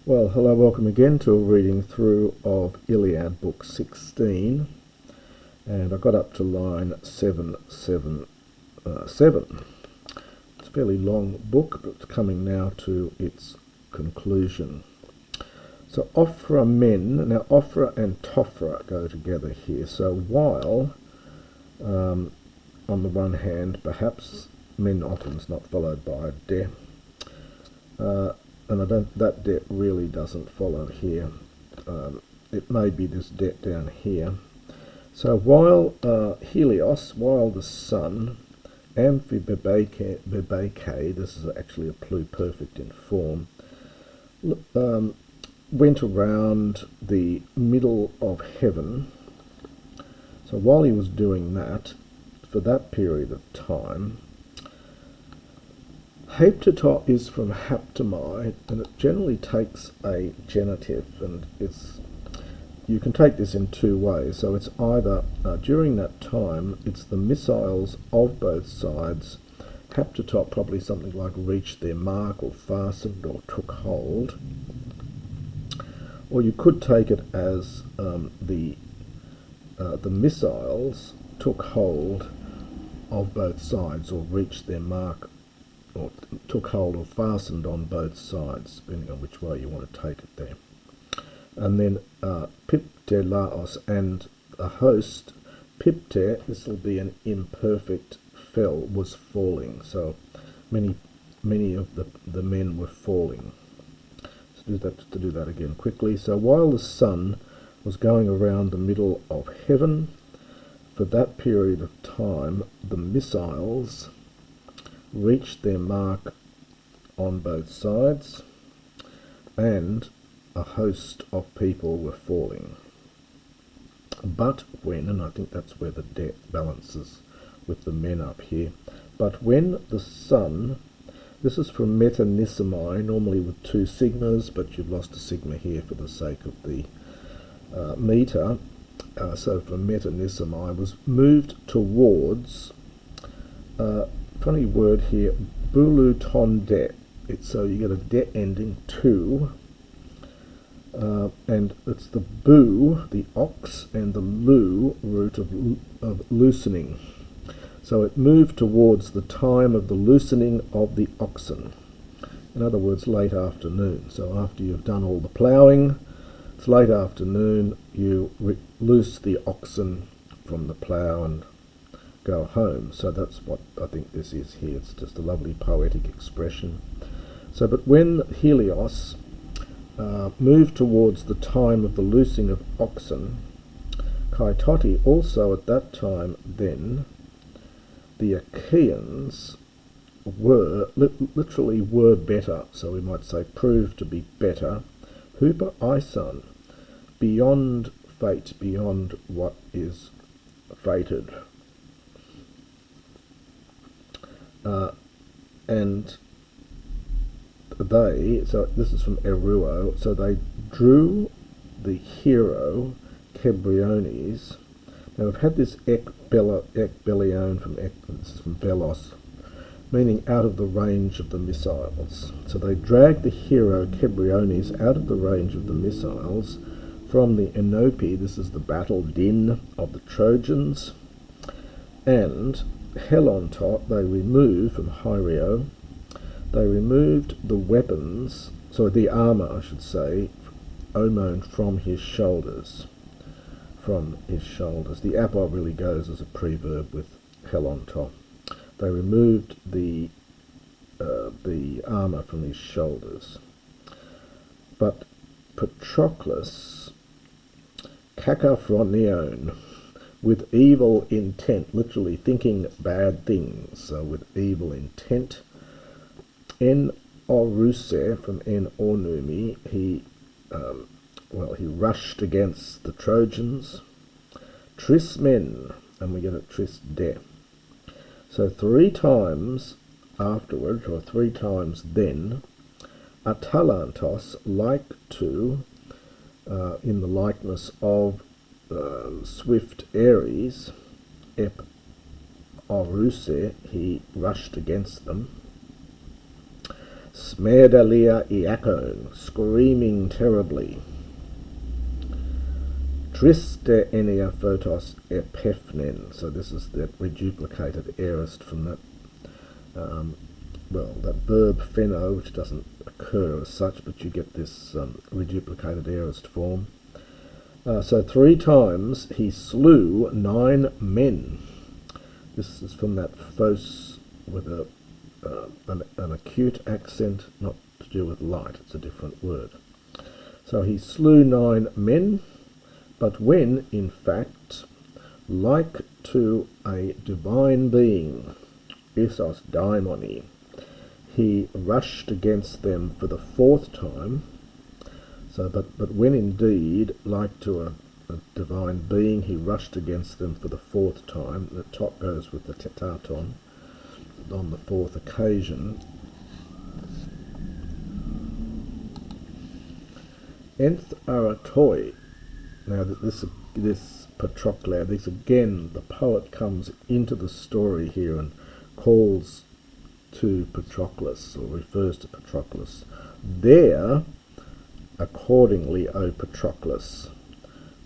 Well, hello, welcome again to a reading through of Iliad, book 16, and I got up to line 777. It's a fairly long book, but it's coming now to its conclusion. So Ophrah men, now Ophrah and Tophra go together here. So while, on the one hand, perhaps men often is not followed by a de, and that det really doesn't follow here. It may be this det down here. So while Helios, while the sun, amphibebeke, this is actually a pluperfect in form, went around the middle of heaven. So while he was doing that, for that period of time, Heptatop is from haptomai, and it generally takes a genitive, and you can take this in two ways. So it's either, during that time, it's the missiles of both sides. Heptatop probably something like reached their mark, or fastened, or took hold. Or you could take it as the missiles took hold of both sides, or reached their mark, or took hold or fastened on both sides, depending on which way you want to take it there. And then pipte laos, and a host, pipte, this will be an imperfect, fell, was falling. So many of the men were falling. To do that again quickly. So while the sun was going around the middle of heaven, for that period of time, the missiles reached their mark on both sides, and a host of people were falling. But when, and I think that's where the det balances with the men up here, but when the sun, this is from metanismi, normally with two sigmas, but you've lost a sigma here for the sake of the meter, so from metanismi, was moved towards, funny word here, buluton det. So you get a det ending, to, and it's the bu, the ox, and the lu, root of loosening. So it moved towards the time of the loosening of the oxen. In other words, late afternoon. So after you've done all the ploughing, it's late afternoon, you loose the oxen from the plough and go home. So that's what I think this is here. It's just a lovely poetic expression. So, but when Helios moved towards the time of the loosing of oxen, Kaitoti also at that time then, the Achaeans were, literally were better, so we might say proved to be better, Huper Ison, beyond fate, beyond what is fated. And they, so this is from Eruo, so they drew the hero Cebriones. Now we've had this ekbelion from this is from Belos, meaning out of the range of the missiles. So they dragged the hero Cebriones out of the range of the missiles from the Enope, this is the battle din of the Trojans, and Helontot they removed from Hyrio, they removed the weapons, so the armour I should say, Omon from his shoulders. The apo really goes as a preverb with Helontot. They removed the armour from his shoulders. But Patroklos, kakaphronion, with evil intent, literally thinking bad things, so with evil intent, en oruse, from en ornumi, he rushed against the Trojans. Tris men, and we get a tris de. So 3 times afterward, or 3 times then, Atalantos, like to, in the likeness of swift Ares, ep oruse, he rushed against them. Smerdalia iakon, screaming terribly. Triste enia photos epephmen. So this is the reduplicated aorist from that, that verb pheno, which doesn't occur as such, but you get this reduplicated aorist form. So 3 times he slew 9 men. This is from that phos with an acute accent, not to do with light, it's a different word. So he slew 9 men, but when, in fact, like to a divine being, Isos daimoni, he rushed against them for the 4th time. So, but when indeed, like to a divine being, he rushed against them for the 4th time. The top goes with the tetaton on the 4th occasion. Nth aratoi. Now this Patroklos, this again, the poet comes into the story here and calls to Patroklos, or refers to Patroklos. There, accordingly, O Patroklos,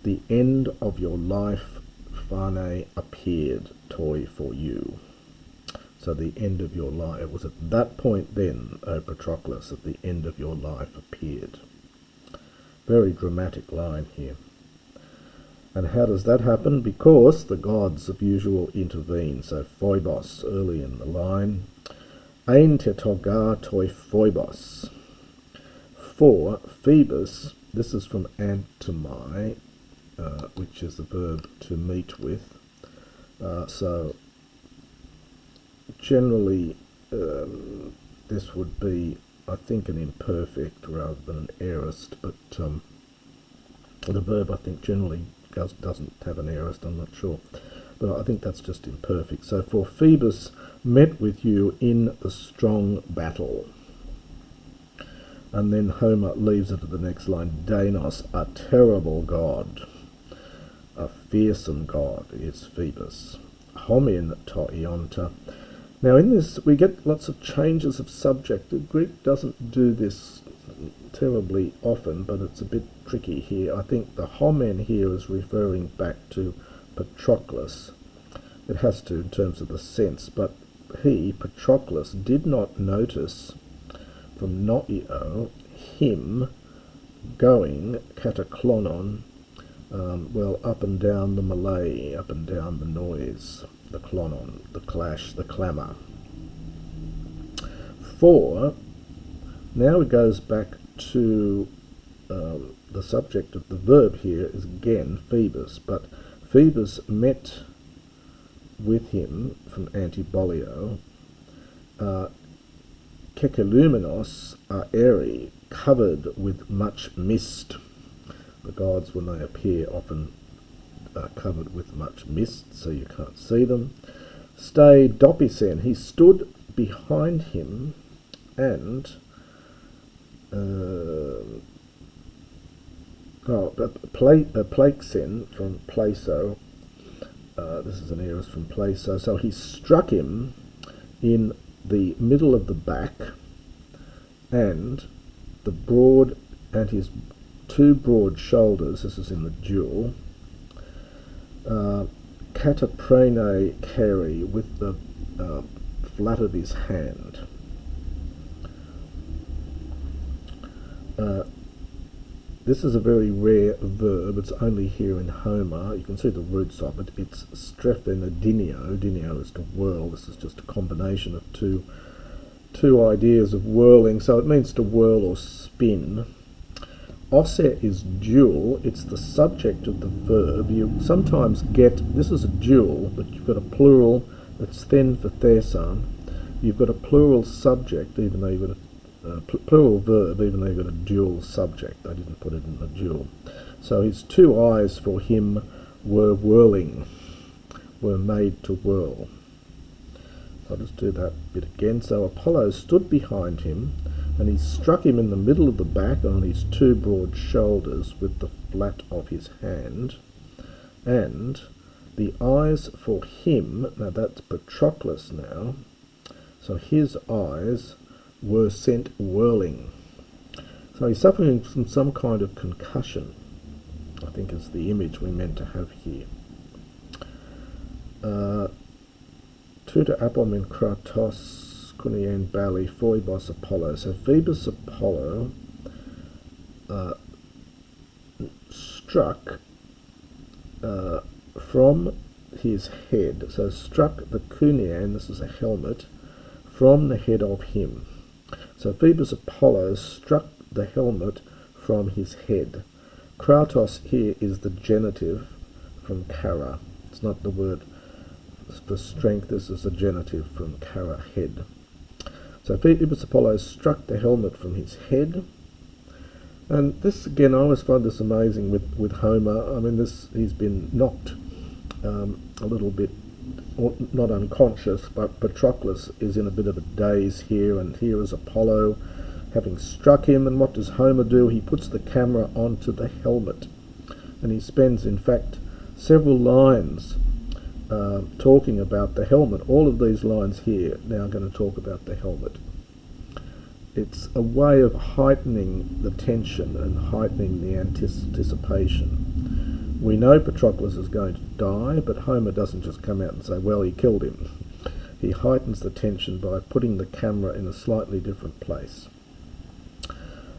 the end of your life, phane, appeared, toi, for you. So the end of your life, it was at that point then, O Patroklos, that the end of your life appeared. Very dramatic line here. And how does that happen? Because the gods of usual intervene. So Phoebos, early in the line, ein tetoga toi Phoebos. For Phoebus, this is from antomai, which is the verb to meet with. So generally this would be, I think, an imperfect rather than an aorist, but the verb, I think, generally doesn't have an aorist, I'm not sure. But I think that's just imperfect. So for Phoebus met with you in the strong battle. And then Homer leaves it at the next line. Danos, a terrible god, a fearsome god is Phoebus. Homin to ionta. Now in this we get lots of changes of subject. The Greek doesn't do this terribly often, but it's a bit tricky here. I think the homen here is referring back to Patroklos. It has to in terms of the sense, but he, Patroklos, did not notice from noio, him, going, kataklonon, up and down the melee, up and down the noise, the klonon, the clash, the clamour. For, now it goes back to the subject of the verb here is again Phoebus, but Phoebus met with him from Antibolio, Kekelumenos aeri, covered with much mist. The gods, when they appear, often are covered with much mist, so you can't see them. Stay dopisen, he stood behind him, and Plakesen from Plaso. This is an aorist from Plaso. So he struck him in the middle of the back, and the broad, and his 2 broad shoulders. This is in the duel. Kataprene carry with the flat of his hand. This is a very rare verb. It's only here in Homer. You can see the roots of it. It's strephenodinio. Dinio is to whirl. This is just a combination of two ideas of whirling. So it means to whirl or spin. Osse is dual. It's the subject of the verb. You sometimes get, this is a dual, but you've got a plural that's then for thesan. You've got a plural subject, even though you've got a plural verb, even though you've got a dual subject. I didn't put it in the dual. So his 2 eyes for him were whirling, were made to whirl. I'll just do that bit again. So Apollo stood behind him, and he struck him in the middle of the back on his 2 broad shoulders with the flat of his hand. And the eyes for him, now that's Patroklos now, so his eyes were sent whirling. So he's suffering from some kind of concussion, I think is the image we're meant to have here. Tutor Apomin Kratos, Kunien Bali, Phoebos Apollo. So Phoebus Apollo struck from his head, so struck the Kunian, this is a helmet, from the head of him. So Phoebus Apollo struck the helmet from his head. Kratos here is the genitive from Kara. It's not the word for strength, this is a genitive from Kara, head. So Phoebus Apollo struck the helmet from his head. And this, again, I always find this amazing with Homer. I mean, he's been knocked a little bit, not unconscious, but Patroklos is in a bit of a daze here, and here is Apollo having struck him, and what does Homer do? He puts the camera onto the helmet, and he spends, in fact, several lines talking about the helmet. All of these lines here now are going to talk about the helmet. It's a way of heightening the tension and heightening the anticipation. We know Patroklos is going to die, but Homer doesn't just come out and say, well, he killed him. He heightens the tension by putting the camera in a slightly different place.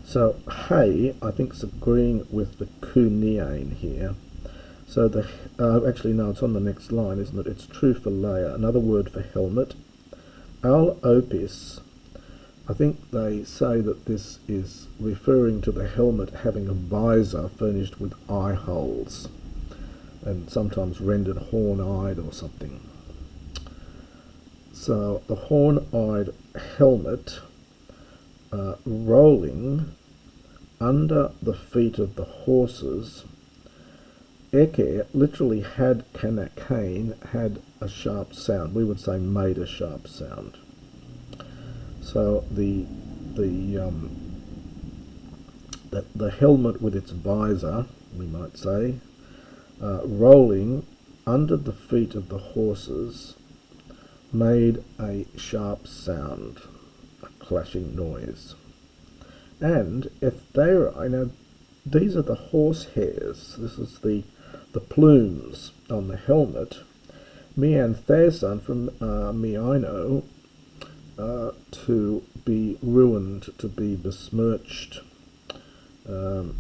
So Hay, I think, is agreeing with the Kuniane here. So actually, no, it's on the next line, isn't it? It's true for Leia, another word for helmet. Al Opis, I think they say that this is referring to the helmet having a visor furnished with eye holes, and sometimes rendered horn-eyed or something. So the horn-eyed helmet rolling under the feet of the horses. Eke literally had Kanakain, had a sharp sound. We would say made a sharp sound. So the helmet with its visor, we might say, rolling under the feet of the horses, made a sharp sound, a clashing noise. And Ethera, now these are the horse hairs. This is the plumes on the helmet. Mianthesan from Miino, to be ruined, to be besmirched, to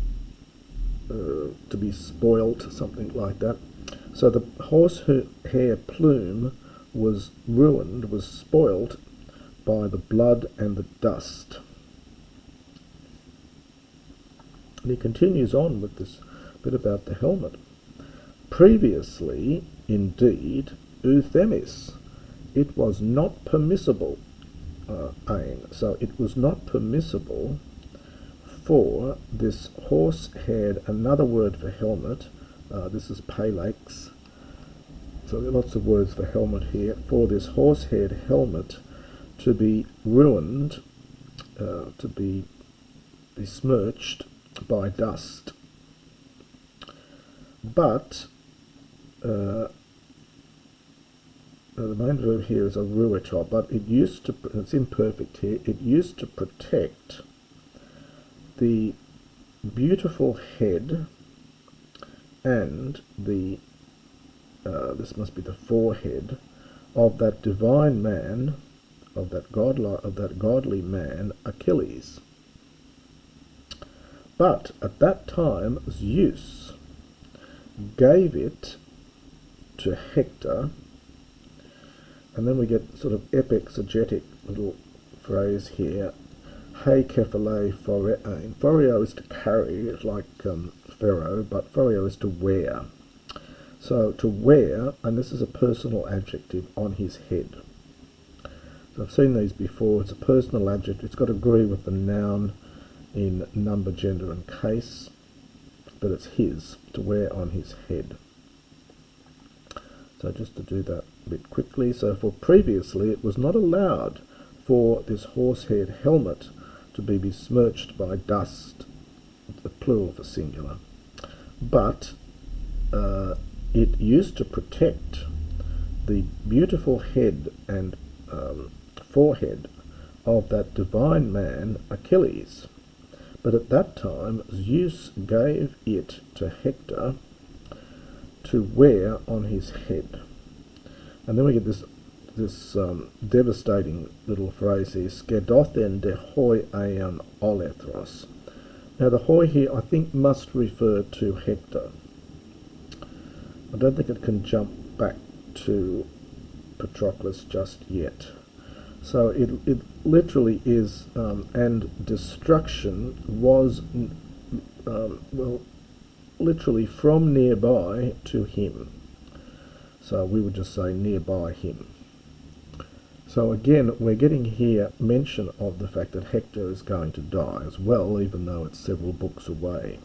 be spoilt, something like that. So the horsehair plume was ruined, was spoilt by the blood and the dust. And he continues on with this bit about the helmet. Previously, indeed, Euthemis, it was not permissible, so it was not permissible for this horse-haired, another word for helmet, this is palax, so there are lots of words for helmet here, for this horse-haired helmet to be ruined, to be besmirched by dust. But the main verb here is a ruetor, but it used to, it's imperfect here, it used to protect the beautiful head and the, this must be the forehead, of that divine man, of that godly man, Achilles. But at that time, Zeus gave it to Hector, and then we get sort of exegetic little phrase here, Hey kephale phorein. Phoreo is to carry, it's like pharaoh, but phoreo is to wear. So to wear, and this is a personal adjective, on his head. So I've seen these before, it's a personal adjective, it's got to agree with the noun in number, gender and case, but it's his, to wear on his head. So just to do that a bit quickly, so for previously it was not allowed for this horse-haired helmet to be besmirched by dust, the plural for singular, but it used to protect the beautiful head and forehead of that divine man Achilles. But at that time Zeus gave it to Hector to wear on his head. And then we get this devastating little phrase here, skedothen de hoi aion olethros. Now the hoi here I think must refer to Hector. I don't think it can jump back to Patroklos just yet. So it literally is, and destruction was, well, literally from nearby to him. So we would just say nearby him. So again, we're getting here mention of the fact that Hector is going to die as well, even though it's several books away.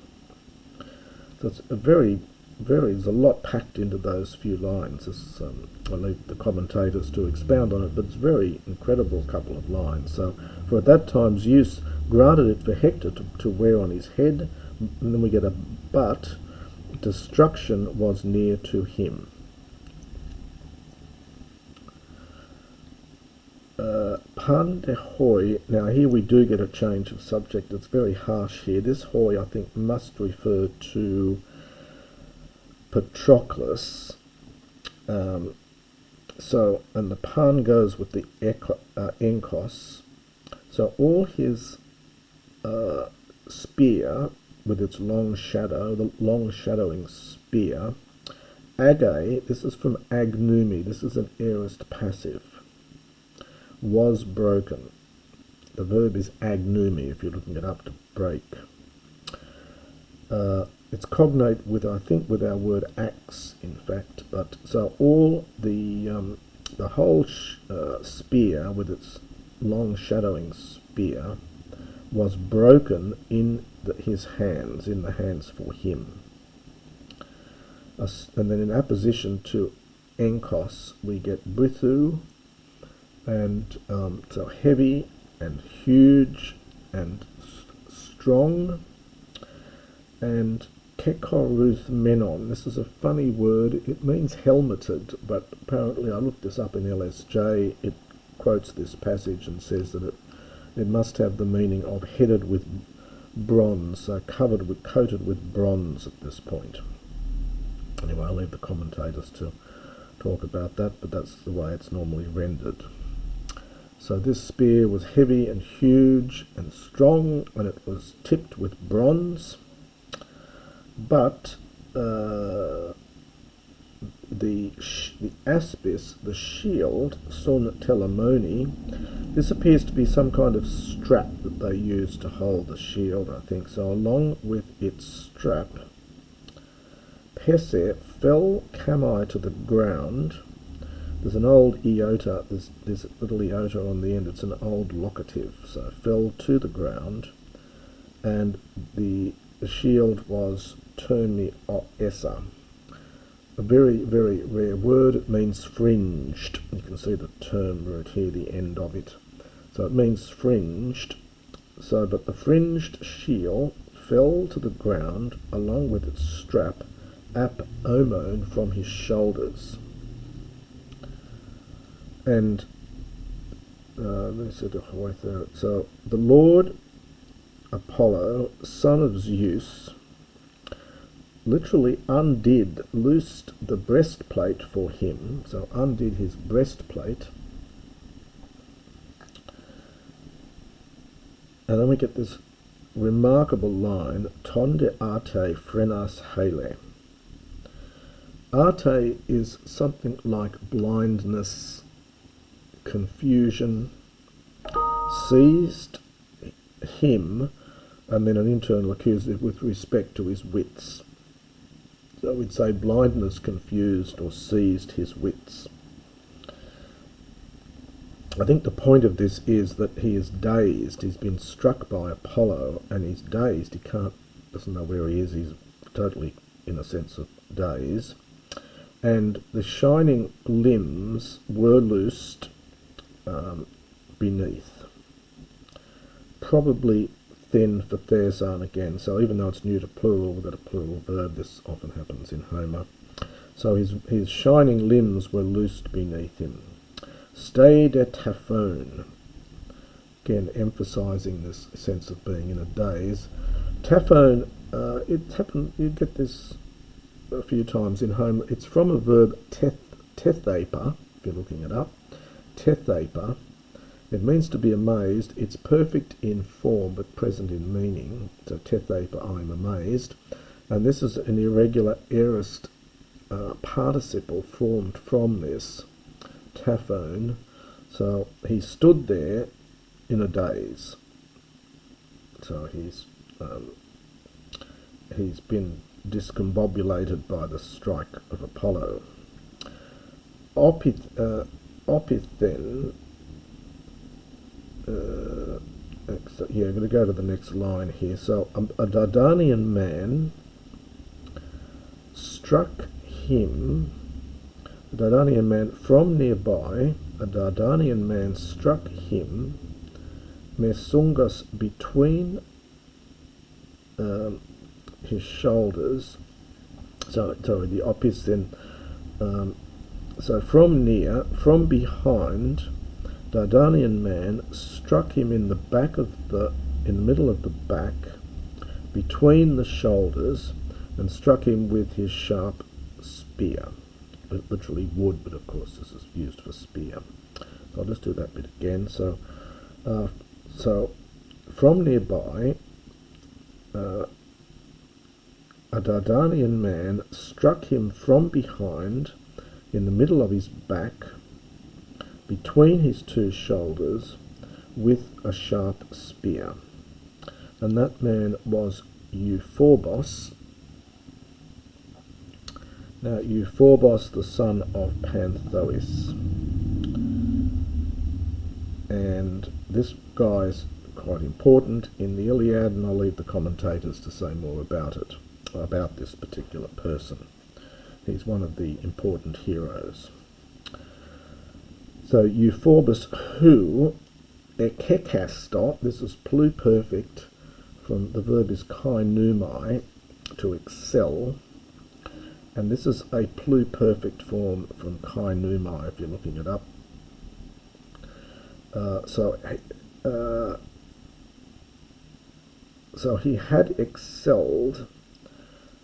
So it's a there's a lot packed into those few lines. I'll leave the commentators to expound on it, but it's a very incredible couple of lines. So, for at that time Zeus granted it for Hector to wear on his head, and then we get a but, destruction was near to him. Pan de hoi, now here we do get a change of subject. It's very harsh here. This hoi I think must refer to Patroklos. So, and the pan goes with the enkos. So all his spear with its long shadow, the long shadowing spear, age, this is from agnumi, this is an aorist passive, was broken. The verb is agnumi if you're looking it up to break. It's cognate with, I think, with our word axe, in fact. But so all the whole spear with its long shadowing spear was broken in his hands, in the hands for him. And then in apposition to enkos, we get brithu, and so heavy and huge and strong, and kekoruth menon. This is a funny word. It means helmeted, but apparently I looked this up in LSJ. It quotes this passage and says that it must have the meaning of headed with bronze, so coated with bronze at this point. Anyway, I'll leave the commentators to talk about that, but that's the way it's normally rendered. So this spear was heavy and huge and strong, and it was tipped with bronze. But the aspis, the shield, sun telamoni, this appears to be some kind of strap that they use to hold the shield, I think. So along with its strap, Pese fell Camai to the ground. There's an old iota, there's a little iota on the end, it's an old locative, so fell to the ground, and the shield was termi o essa. A very, very rare word. It means fringed. You can see the term right here, the end of it. So it means fringed. So, but the fringed shield fell to the ground along with its strap, ap omon, from his shoulders. And so the Lord Apollo, son of Zeus, literally loosed the breastplate for him, so undid his breastplate. And then we get this remarkable line, tonde arte frenas hele. Arte is something like blindness, confusion, seized him, and then an internal accusative with respect to his wits. So we'd say blindness confused or seized his wits. I think the point of this is that he is dazed. He's been struck by Apollo and he's dazed. He doesn't know where he is. He's totally in a sense of daze. And the shining limbs were loosed beneath. Probably thin for thesan again, so even though it's neuter plural, we've got a plural verb. This often happens in Homer. So his shining limbs were loosed beneath him. Stay de taphone. again emphasising this sense of being in a daze. Taphone, it's happened, you get this a few times in Homer. It's from a verb tethaper, if you're looking it up. Tethaper. It means to be amazed. It's perfect in form but present in meaning. So tethaper, I'm amazed. And this is an irregular aorist participle formed from this, taphone. So he stood there in a daze. So he's been discombobulated by the strike of Apollo. Opith then, yeah, I'm going to go to the next line here. So a Dardanian man struck him, a Dardanian man from nearby, a Dardanian man struck him, Mesungus, between his shoulders. So, sorry, the opis then, so from near, from behind, Dardanian man struck him in the back of the, in the middle of the back, between the shoulders, and struck him with his sharp spear. Literally wood, but of course this is used for spear. So I'll just do that bit again. So, from nearby, a Dardanian man struck him from behind, in the middle of his back, between his two shoulders, with a sharp spear. And that man was Euphorbos. Now, Euphorbos, the son of Panthois. And this guy's quite important in the Iliad, and I'll leave the commentators to say more about it, about this particular person. He's one of the important heroes. So Euphorbos, who ekekastot, this is pluperfect, from the verb is kainumai, to excel, and this is a pluperfect form from kainumai if you're looking it up. So he had excelled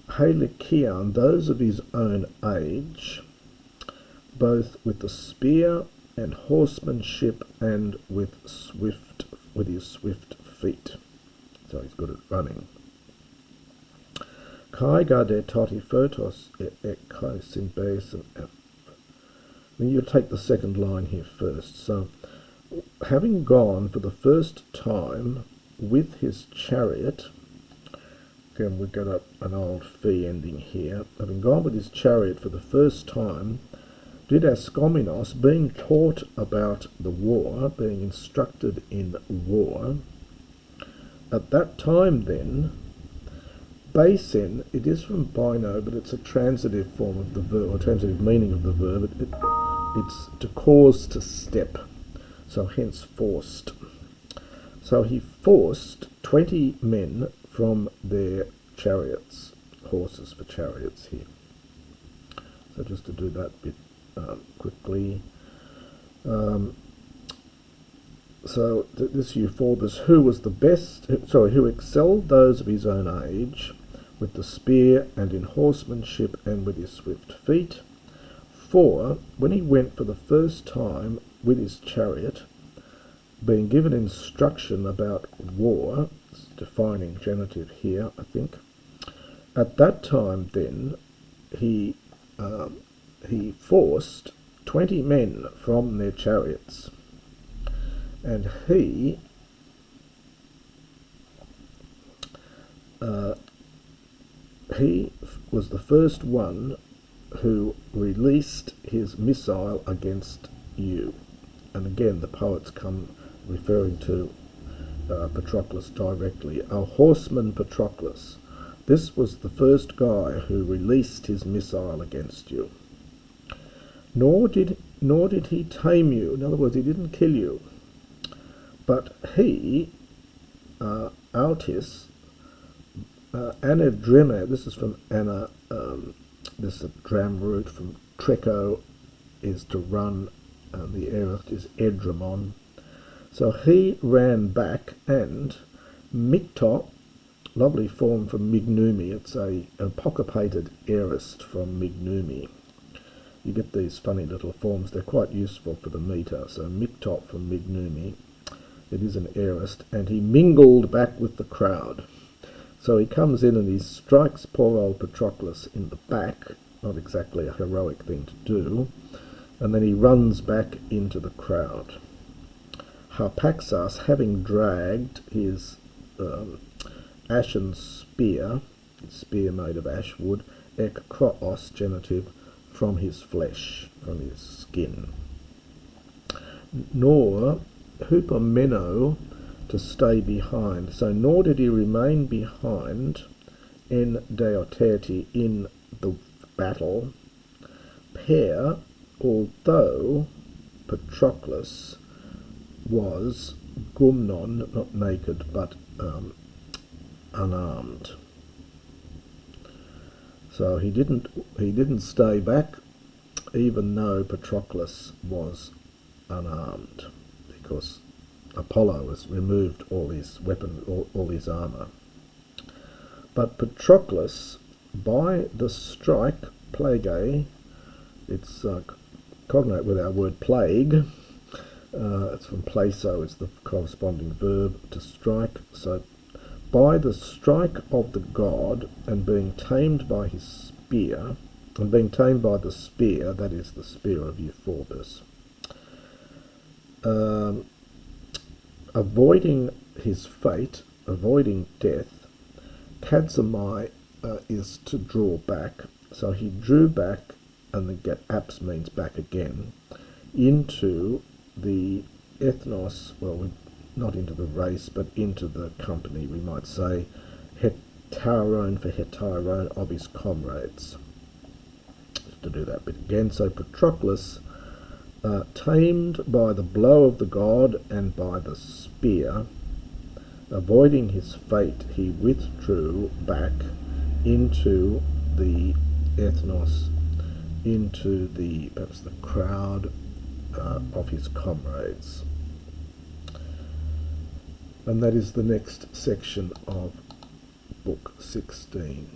Helikian, those of his own age, both with the spear and horsemanship, and with his swift feet. So he's good at running. Kaiga de toti photos kai symbasen. You take the second line here first. So, having gone for the first time with his chariot, again we've got an old phi ending here, having gone with his chariot for the first time, did Askominos, being taught about the war, being instructed in war, at that time then, basin, it is from bino, but it's a transitive form of the verb, or transitive meaning of the verb. It's to cause to step, so hence forced. So he forced 20 men from their chariots, horses for chariots here. So just to do that bit quickly. So this Euphorbos, who was the best, who excelled those of his own age, with the spear and in horsemanship and with his swift feet. For when he went for the first time with his chariot, being given instruction about war, defining genitive here, I think, at that time then he forced 20 men from their chariots, and he was the first one who released his missile against you. And again, the poets come referring to Patroklos directly. Our horseman Patroklos, this was the first guy who released his missile against you. Nor did he tame you. In other words, he didn't kill you. But he, Autis, Anadrime, this is from Anna, this is a dram root from Treco, is to run, the erith is edramon. So he ran back, and Mikto, lovely form from mignumi, it's an apocrypated aorist from mignumi. You get these funny little forms, they're quite useful for the meter. So Mikto from mignumi, it is an aorist, and he mingled back with the crowd. So he comes in and he strikes poor old Patroklos in the back, not exactly a heroic thing to do, and then he runs back into the crowd. Harpaxas, having dragged his ashen spear, his spear made of ash wood, ek kroos, genitive, from his flesh, from his skin. Nor hupomeno, to stay behind. So nor did he remain behind en deoterti, in the battle, per, although Patroklos was gumnon, not naked, but unarmed. So he didn't stay back, even though Patroklos was unarmed, because Apollo has removed all his weapons, all his armour. But Patroklos, by the strike, plage, it's cognate with our word plague. It's from plaso, it's the corresponding verb to strike. So by the strike of the god, and being tamed by his spear, and being tamed by the spear, that is the spear of Euphorbos, avoiding his fate, avoiding death, kadzamai is to draw back. So he drew back, and then get aps means back again, into the ethnos, well, not into the race, but into the company, we might say, hetaron for hetaron, of his comrades. Just to do that bit again. So Patroklos, tamed by the blow of the god and by the spear, avoiding his fate, he withdrew back into the ethnos, into the, perhaps the crowd of his comrades. And that is the next section of Book 16.